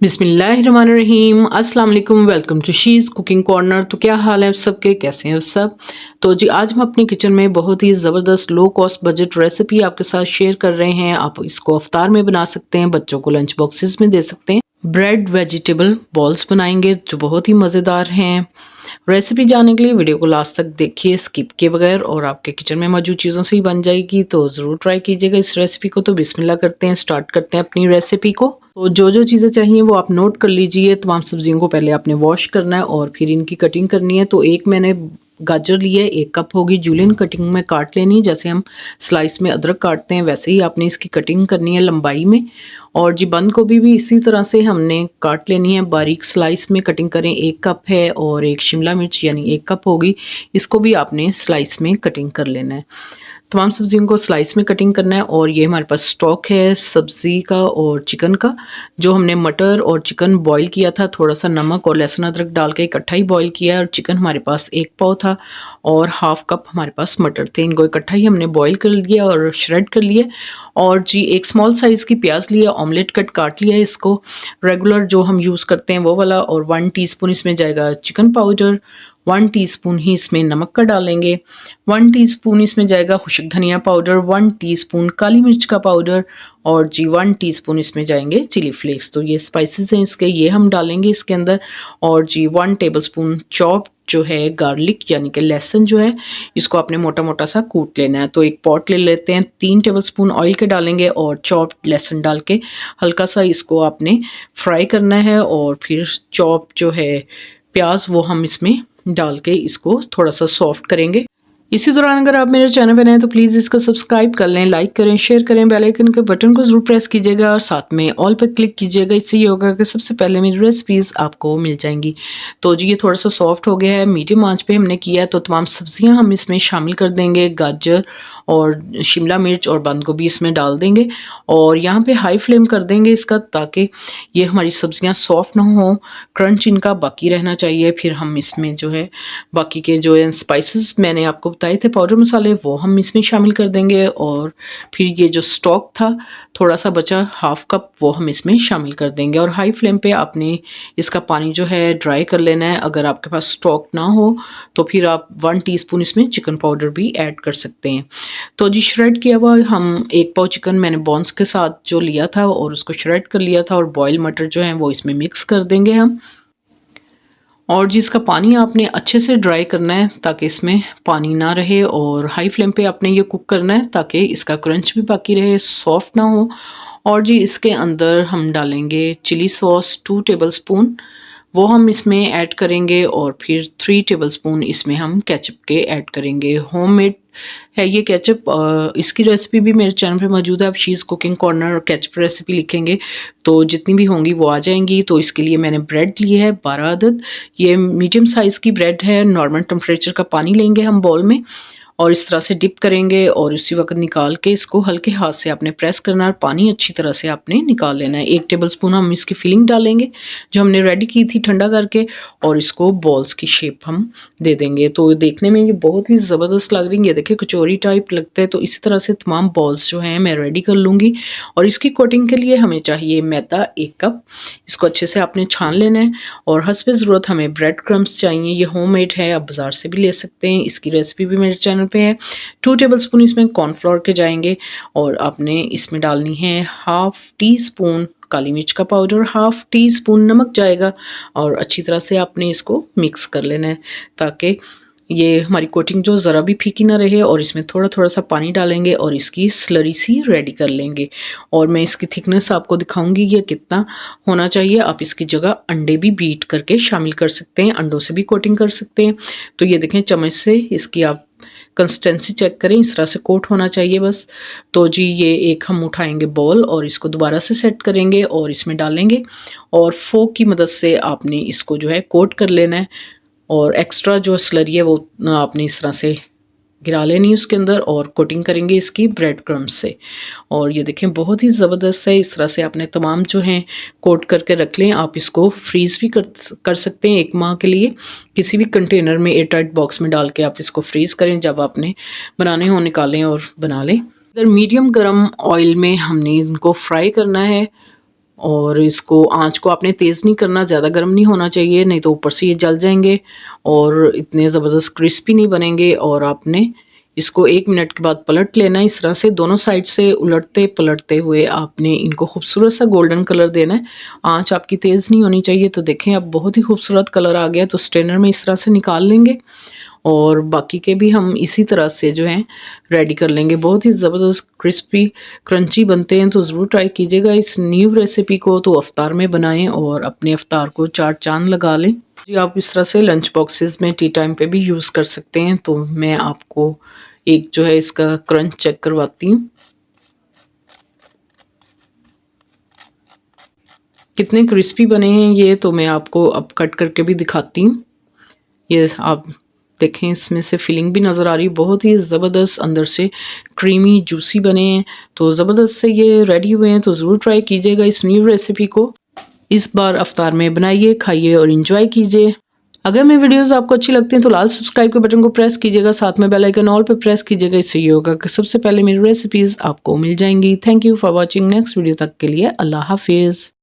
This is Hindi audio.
बिस्मिल्लाहिर्रहमानिर्रहीम अस्सलाम वालेकुम। Welcome to she's cooking corner. तो क्या हाल है आप सबके, कैसे हैं सब। तो जी आज हम अपने किचन में बहुत ही ज़बरदस्त लो कॉस्ट बजट रेसिपी आपके साथ शेयर कर रहे हैं। आप इसको अफ्तार में बना सकते हैं, बच्चों को लंच बॉक्सेस में दे सकते हैं। ब्रेड वेजिटेबल बॉल्स बनाएंगे जो बहुत ही मज़ेदार हैं। रेसिपी जानने के लिए वीडियो को लास्ट तक देखिए स्किप किए बगैर, और आपके किचन में मौजूद चीज़ों से ही बन जाएगी। तो ज़रूर ट्राई कीजिएगा इस रेसिपी को। तो बिस्मिल्लाह करते हैं, स्टार्ट करते हैं अपनी रेसिपी को। तो जो जो चीज़ें चाहिए वो आप नोट कर लीजिए। तमाम सब्जियों को पहले आपने वॉश करना है और फिर इनकी कटिंग करनी है। तो एक मैंने गाजर लिया है, 1 कप होगी। जूलियन कटिंग में काट लेनी है, जैसे हम स्लाइस में अदरक काटते हैं वैसे ही आपने इसकी कटिंग करनी है लंबाई में। और जी बंद गोभी भी इसी तरह से हमने काट लेनी है, बारीक स्लाइस में कटिंग करें। 1 कप है, और एक शिमला मिर्च यानी 1 कप होगी, इसको भी आपने स्लाइस में कटिंग कर लेना है। तमाम सब्जियों को स्लाइस में कटिंग करना है। और ये हमारे पास स्टॉक है सब्ज़ी का और चिकन का, जो हमने मटर और चिकन बॉईल किया था, थोड़ा सा नमक और लहसुन अदरक डाल के इकट्ठा ही बॉईल किया है। और चिकन हमारे पास 1 पाव था और हाफ कप हमारे पास मटर थे, इनको इकट्ठा ही हमने बॉईल कर लिया और श्रेड कर लिया। और जी एक स्मॉल साइज़ की प्याज लिया, ऑमलेट कट काट लिया, इसको रेगुलर जो हम यूज़ करते हैं वो वाला। और 1 टीस्पून इसमें जाएगा चिकन पाउडर, 1 टीस्पून ही इसमें नमक का डालेंगे, 1 टीस्पून इसमें जाएगा खुशक धनिया पाउडर, 1 टीस्पून काली मिर्च का पाउडर, और जी 1 टीस्पून इसमें जाएंगे चिली फ्लेक्स। तो ये स्पाइसेस हैं इसके, ये हम डालेंगे इसके अंदर। और जी 1 टेबलस्पून चॉप जो है गार्लिक यानी कि लहसुन जो है, इसको आपने मोटा मोटा सा कूट लेना है। तो एक पॉट ले लेते हैं, 3 टेबलस्पून ऑयल के डालेंगे और चॉप लहसुन डाल के हल्का सा इसको आपने फ्राई करना है। और फिर चॉप जो है प्याज वो हम इसमें डाल के इसको थोड़ा सा सॉफ्ट करेंगे। इसी दौरान अगर आप मेरे चैनल पर नए हैं तो प्लीज़ इसको सब्सक्राइब कर लें, लाइक करें, शेयर करें, बेल आइकन के बटन को ज़रूर प्रेस कीजिएगा और साथ में ऑल पर क्लिक कीजिएगा। इससे ये होगा कि सबसे पहले मेरी रेसिपीज़ आपको मिल जाएंगी। तो जी ये थोड़ा सा सॉफ्ट हो गया है, मीडियम आंच पे हमने किया है। तो तमाम सब्जियां हम इसमें शामिल कर देंगे, गाजर और शिमला मिर्च और बंद गोभी इसमें डाल देंगे। और यहाँ पे हाई फ्लेम कर देंगे इसका, ताकि ये हमारी सब्जियां सॉफ्ट ना हो, क्रंच इनका बाकी रहना चाहिए। फिर हम इसमें जो है बाकी के जो है स्पाइसेस मैंने आपको बताए थे पाउडर मसाले, वो हम इसमें शामिल कर देंगे। और फिर ये जो स्टॉक था थोड़ा सा बचा हाफ कप, वो हम इसमें शामिल कर देंगे। और हाई फ्लेम पे आपने इसका पानी जो है ड्राई कर लेना है। अगर आपके पास स्टॉक ना हो तो फिर आप 1 टीस्पून इसमें चिकन पाउडर भी ऐड कर सकते हैं। तो जी श्रेड किया हुआ हम 1 पाव चिकन मैंने बोन्स के साथ जो लिया था और उसको श्रेड कर लिया था, और बॉयल मटर जो है वो इसमें मिक्स कर देंगे हम। और जी इसका पानी आपने अच्छे से ड्राई करना है ताकि इसमें पानी ना रहे। और हाई फ्लेम पे आपने ये कुक करना है ताकि इसका क्रंच भी बाकी रहे, सॉफ्ट ना हो। और जी इसके अंदर हम डालेंगे चिली सॉस 2 टेबलस्पून, वो हम इसमें ऐड करेंगे। और फिर 3 टेबलस्पून इसमें हम केचप के ऐड करेंगे। होममेड है ये केचप, इसकी रेसिपी भी मेरे चैनल पे मौजूद है। आप शीज़ कुकिंग कॉर्नर और केचप रेसिपी लिखेंगे तो जितनी भी होंगी वो आ जाएंगी। तो इसके लिए मैंने ब्रेड ली है 12 अदद, ये मीडियम साइज़ की ब्रेड है। नॉर्मल टेम्परेचर का पानी लेंगे हम बाउल में और इस तरह से डिप करेंगे, और उसी वक्त निकाल के इसको हल्के हाथ से आपने प्रेस करना है और पानी अच्छी तरह से आपने निकाल लेना है। 1 टेबलस्पून हम इसकी फिलिंग डालेंगे जो हमने रेडी की थी ठंडा करके, और इसको बॉल्स की शेप हम दे देंगे। तो देखने में ये बहुत ही ज़बरदस्त लग रही है, ये देखिए कचौरी टाइप लगता है। तो इसी तरह से तमाम बॉल्स जो हैं मैं रेडी कर लूँगी। और इसकी कोटिंग के लिए हमें चाहिए मैदा 1 कप, इसको अच्छे से आपने छान लेना है। और हस्बे ज़रूरत हमें ब्रेड क्रम्स चाहिए, ये होममेड है, आप बाज़ार से भी ले सकते हैं। इसकी रेसिपी भी मेरे चैनल पे है। 2 टेबलस्पून इसमें कॉर्नफ्लोर के जाएंगे, और आपने इसमें डालनी है हाफ टी स्पून काली मिर्च का पाउडर, हाफ टी स्पून नमक जाएगा। और अच्छी तरह से आपने इसको मिक्स कर लेना है ताकि ये हमारी कोटिंग जो ज़रा भी फीकी ना रहे। और इसमें थोड़ा थोड़ा सा पानी डालेंगे और इसकी स्लरी सी रेडी कर लेंगे। और मैं इसकी थिकनेस आपको दिखाऊंगी ये कितना होना चाहिए। आप इसकी जगह अंडे भी बीट करके शामिल कर सकते हैं, अंडों से भी कोटिंग कर सकते हैं। तो ये देखें चम्मच से इसकी आप कंसिस्टेंसी चेक करें, इस तरह से कोट होना चाहिए बस। तो जी ये एक हम उठाएंगे बॉल और इसको दोबारा से सेट करेंगे और इसमें डालेंगे, और फोक की मदद से आपने इसको जो है कोट कर लेना है। और एक्स्ट्रा जो स्लरी है वो आपने इस तरह से गिरा लेनी है उसके अंदर, और कोटिंग करेंगे इसकी ब्रेड क्रम्स से। और ये देखें बहुत ही ज़बरदस्त है। इस तरह से आपने तमाम जो हैं कोट करके रख लें। आप इसको फ्रीज़ भी कर सकते हैं 1 माह के लिए, किसी भी कंटेनर में एयर टाइट बॉक्स में डाल के आप इसको फ्रीज़ करें, जब आपने बनाने हो निकालें और बना लें। इधर मीडियम गर्म ऑयल में हमने इनको फ्राई करना है। और इसको आँच को आपने तेज़ नहीं करना, ज़्यादा गर्म नहीं होना चाहिए, नहीं तो ऊपर से ये जल जाएँगे और इतने ज़बरदस्त क्रिस्पी नहीं बनेंगे। और आपने इसको 1 मिनट के बाद पलट लेना है। इस तरह से दोनों साइड से उलटते-पलटते हुए आपने इनको खूबसूरत सा गोल्डन कलर देना है। आँच आपकी तेज़ नहीं होनी चाहिए। तो देखें अब बहुत ही खूबसूरत कलर आ गया, तो स्ट्रेनर में इस तरह से निकाल लेंगे और बाकी के भी हम इसी तरह से जो हैं रेडी कर लेंगे। बहुत ही ज़बरदस्त क्रिस्पी क्रंची बनते हैं, तो ज़रूर ट्राई कीजिएगा इस न्यू रेसिपी को। तो इफ्तार में बनाएं और अपने इफ्तार को चार चाँद लगा लें। जी, आप इस तरह से लंच बॉक्सेस में टी टाइम पे भी यूज़ कर सकते हैं। तो मैं आपको एक जो है इसका क्रंच चेक करवाती हूँ। कितने क्रिस्पी बने हैं ये, तो मैं आपको अब कट करके भी दिखाती हूँ। ये आप देखें, इसमें से फिलिंग भी नज़र आ रही है, बहुत ही ज़बरदस्त अंदर से क्रीमी जूसी बने हैं। तो ज़बरदस्त से ये रेडी हुए हैं, तो ज़रूर ट्राई कीजिएगा इस न्यू रेसिपी को। इस बार इफ्तार में बनाइए, खाइए और एंजॉय कीजिए। अगर मेरी वीडियोस आपको अच्छी लगती हैं तो लाल सब्सक्राइब के बटन को प्रेस कीजिएगा, साथ में बेल आइकन ऑल पे प्रेस कीजिएगा। इससे ये होगा कि सबसे पहले मेरी रेसिपीज़ आपको मिल जाएंगी। Thank you for watching. Next video तक के लिए अल्लाह हाफिज़।